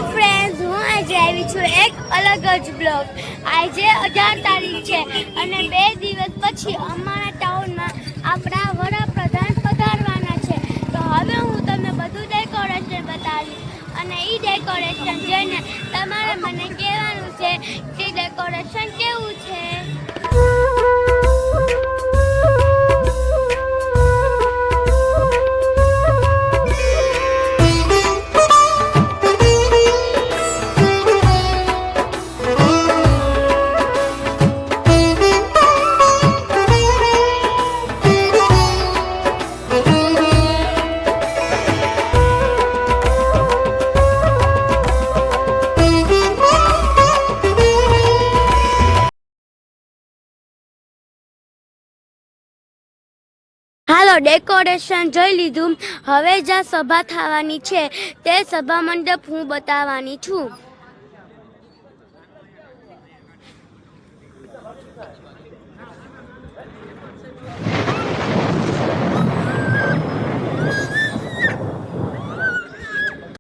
Hi friends, હું આજે આવી છું એક અલગ જ બ્લોગ. આજે 18 તારીખ છે અને 2 દિવસ પછી અમારા ટાઉનમાં આપણા વડાપ્રધાન પધારવાના છે. તો હવે હું તમને બધું ડેકોરેશન બતાવીશ અને એ ડેકોરેશન જોઈને તમારે મને કહેવાનું છે કે ડેકોરેશન કેવું છે. હાલો, ડેકોરેશન જોઈ લીધું. હવે જ્યાં સભા થવાની છે તે સભા મંડપ હું બતાવવાની છું.